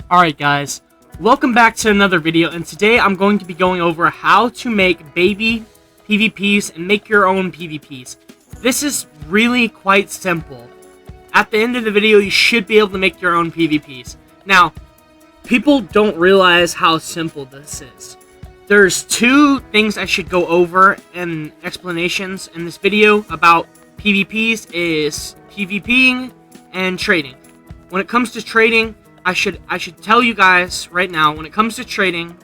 Alright guys, welcome back to another video, and today I'm going to be going over how to make baby PvPs and make your own PvPs. This is really quite simple. At the end of the video, you should be able to make your own PvPs. Now, people don't realize how simple this is. There's two things I should go over in explanations in this video about PvPs is PvPing and trading. When it comes to trading, I should tell you guys right now, when it comes to trading,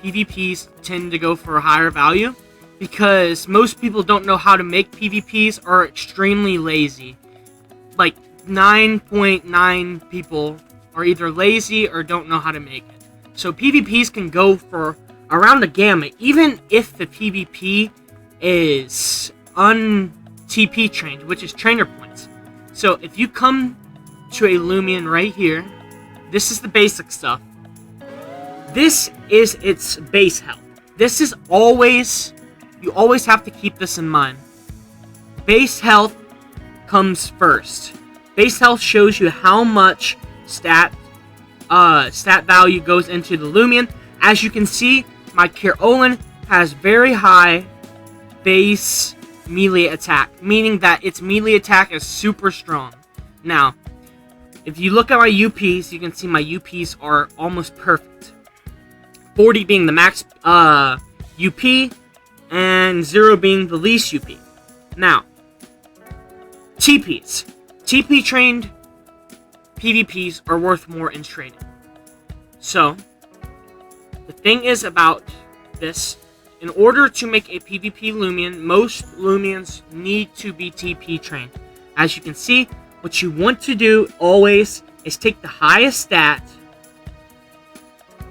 PvPs tend to go for a higher value because most people don't know how to make PvPs or are extremely lazy. Like 9.9 people are either lazy or don't know how to make it. So PvPs can go for around a gamut, even if the PvP is un-TP trained, which is trainer points. So if you come to a Loomian right here, this is the basic stuff. This is its base health. This is always, you always have to keep this in mind. Base health comes first. Base health shows you how much stat value goes into the Loomian. As you can see, my Kirolin has very high base melee attack, meaning that its melee attack is super strong. Now, if you look at my UPs, you can see my UPs are almost perfect. 40 being the max UP, and 0 being the least UP. Now, TPs. TP trained PvPs are worth more in trading. So, the thing is about this, in order to make a PvP Loomian, most Loomians need to be TP trained. As you can see, what you want to do always is take the highest stat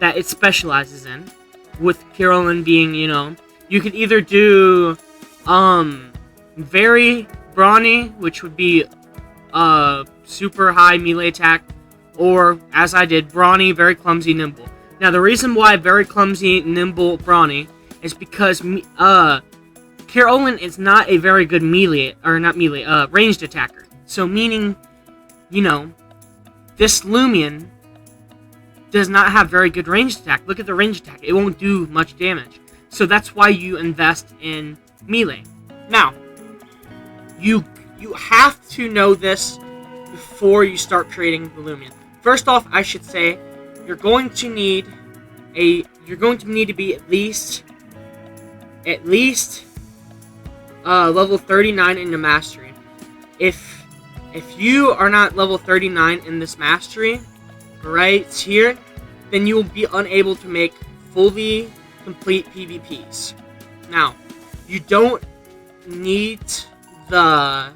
that it specializes in, with Kirolin being, you could either do very brawny, which would be super high melee attack, or as I did, brawny, very clumsy, nimble. Now the reason why very clumsy, nimble, brawny is because Kirolin is not a very good ranged attacker. So meaning, this Loomian does not have very good ranged attack. Look at the ranged attack. It won't do much damage. So that's why you invest in melee. Now, you have to know this before you start creating the Loomian. First off, I should say you're going to need to be at least level 39 in the mastery. If you are not level 39 in this mastery, right here, then you will be unable to make fully complete PvPs. Now, you don't need the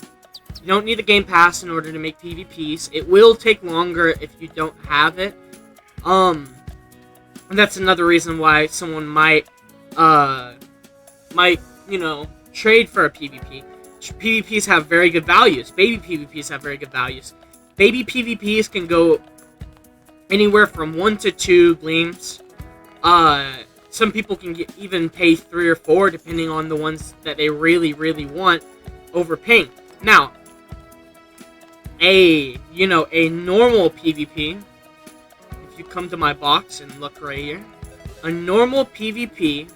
Game Pass in order to make PvPs. It will take longer if you don't have it. And that's another reason why someone might trade for a PvP. PvPs have very good values. Baby PvPs have very good values. Baby PvPs can go anywhere from 1 to 2 gleams. Some people can even pay 3 or 4, depending on the ones that they really, really want over ping. Now, a normal PvP, if you come to my box and look right here, a normal PvP,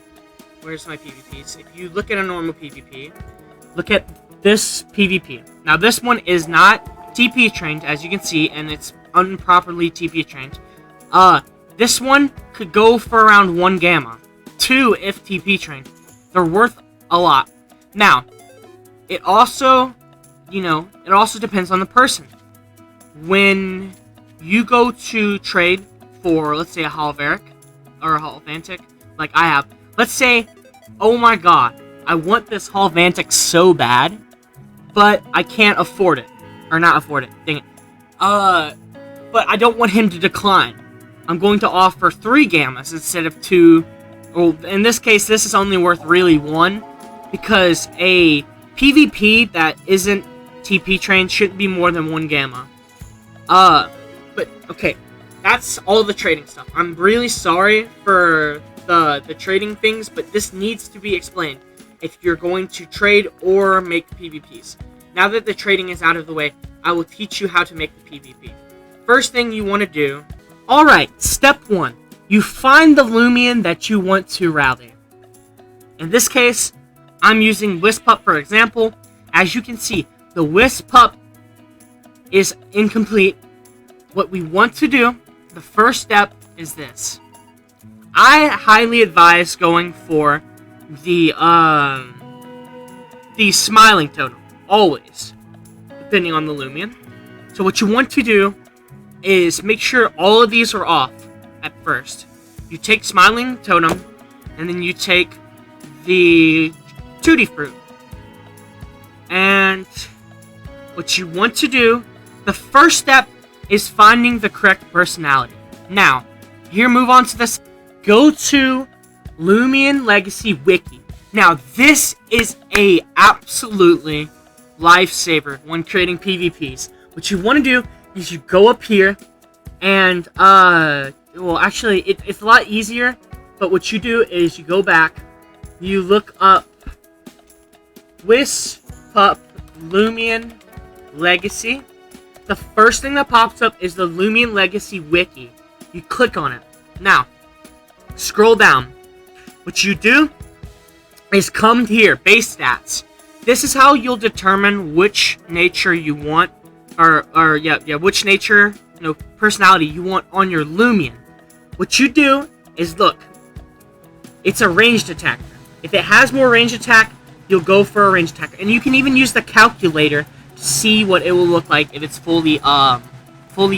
where's my PvPs? If you look at a normal PvP, look at this PvP. Now, this one is not TP trained, as you can see, and it's improperly TP trained. This one could go for around 1 gamma. 2 if TP trained. They're worth a lot. Now, it also depends on the person. When you go to trade for, let's say, a Holveric, or a Holvantic, like I have, let's say, oh my god, I want this Holvantic so bad, but I can't afford it. Or not afford it, dang it. But I don't want him to decline. I'm going to offer 3 gammas instead of 2. Well, in this case, this is only worth really 1, because a PvP that isn't TP trained shouldn't be more than 1 gamma. But, okay, that's all the trading stuff. I'm really sorry for the trading things, but this needs to be explained if you're going to trade or make PvPs. Now that the trading is out of the way, I will teach you how to make the PvP. First thing you want to do Alright, step 1. You find the Loomian that you want to rally. In this case, I'm using Wispup for example. As you can see, the Wispup is incomplete. What we want to do, the first step is this. I highly advise going for the smiling totem, always, depending on the Loomian. So what you want to do is make sure all of these are off at first. You take smiling totem, and then you take the tutti fruit. And what you want to do, the first step is finding the correct personality. Now, here move on to this. Go to Loomian Legacy Wiki. Now, this is a absolutely lifesaver when creating PvPs. What you want to do is you go up here and, well, actually, it's a lot easier, but what you do is you go back, you look up Wispup Loomian Legacy. The first thing that pops up is the Loomian Legacy Wiki. You click on it. Now, scroll down. What you do is come here, base stats. This is how you'll determine which nature you want, which nature, personality you want on your Loomian. What you do is look. It's a ranged attacker. If it has more ranged attack, you'll go for a ranged attacker, and you can even use the calculator to see what it will look like if it's fully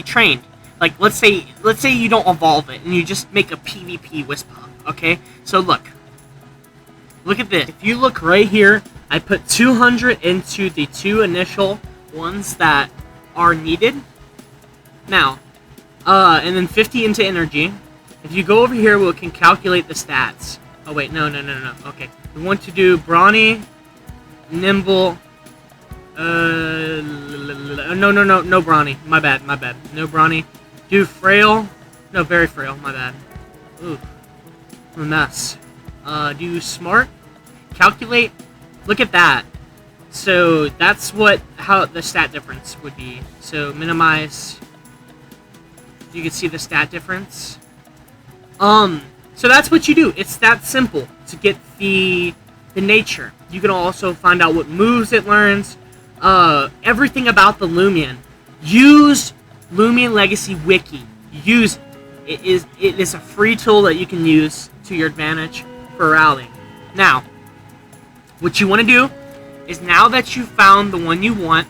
trained. Like, let's say you don't evolve it, and you just make a PvP Wispup, okay? So look at this. If you look right here, I put 200 into the 2 initial ones that are needed. Now, and then 50 into energy. If you go over here, we can calculate the stats. Oh wait, no. Okay, we want to do brawny, nimble. No brawny. My bad. No brawny. Do frail. No, very frail. My bad. Ooh, I'm a mess. Do smart. Calculate. Look at that. So that's how the stat difference would be. So minimize. You can see the stat difference. So that's what you do. It's that simple to get the nature. You can also find out what moves it learns. Everything about the Loomian. Use Loomian Legacy Wiki. Use it. It is a free tool that you can use to your advantage for rallying. Now, what you want to do is, now that you found the one you want,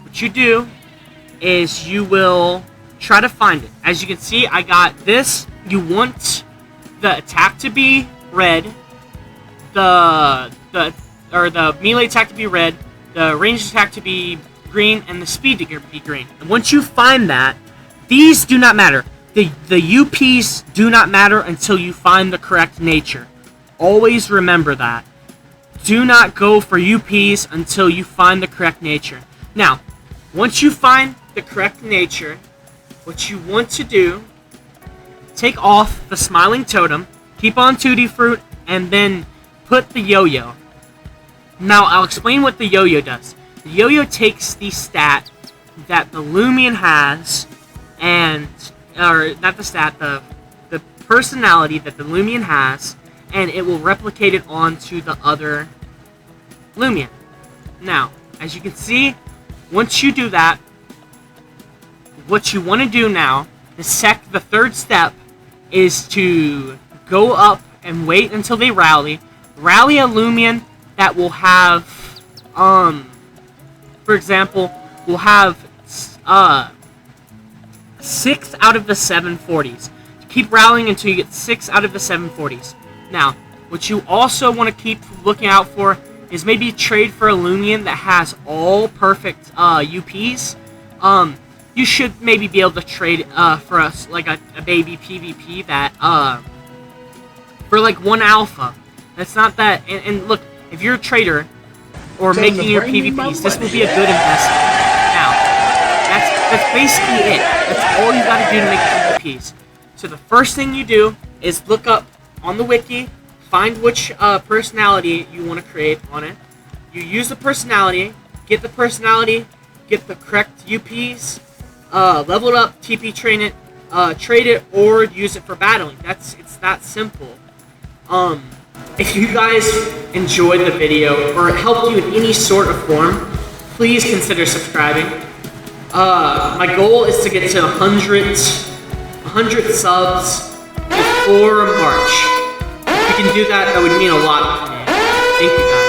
what you do is you will try to find it. As you can see, I got this. You want the attack to be red, the melee attack to be red, the ranged attack to be green, and the speed to be green. And once you find that, these do not matter. The UPs do not matter until you find the correct nature. Always remember that. Do not go for UPs until you find the correct nature. Now, once you find the correct nature, what you want to do, take off the smiling totem, keep on tutti fruit, and then put the yo-yo. Now, I'll explain what the yo-yo does. The yo-yo takes the stat that the Loomian has, the personality that the Loomian has, and it will replicate it onto the other Loomian. Now, as you can see, once you do that, what you want to do now, the third step, is to go up and wait until they rally. Rally a Loomian that will have, for example, will have 6 out of the 740s. Keep rallying until you get 6 out of the 740s. Now, what you also want to keep looking out for is maybe trade for a Loomian that has all perfect UPs. You should maybe be able to trade for us like a baby PvP that for like 1 alpha. That's not that. And look, if you're a trader or making your PvPs, this will be a good investment. Now, that's basically it. That's all you got to do to make PvPs. So the first thing you do is look up on the wiki, find which personality you want to create on it. You use the personality, get the correct UPs, level it up, TP train it, trade it or use it for battling. It's that simple. If you guys enjoyed the video or it helped you in any sort of form, please consider subscribing. My goal is to get to 100 subs before March. If you can do that, that would mean a lot to me. Thank you guys.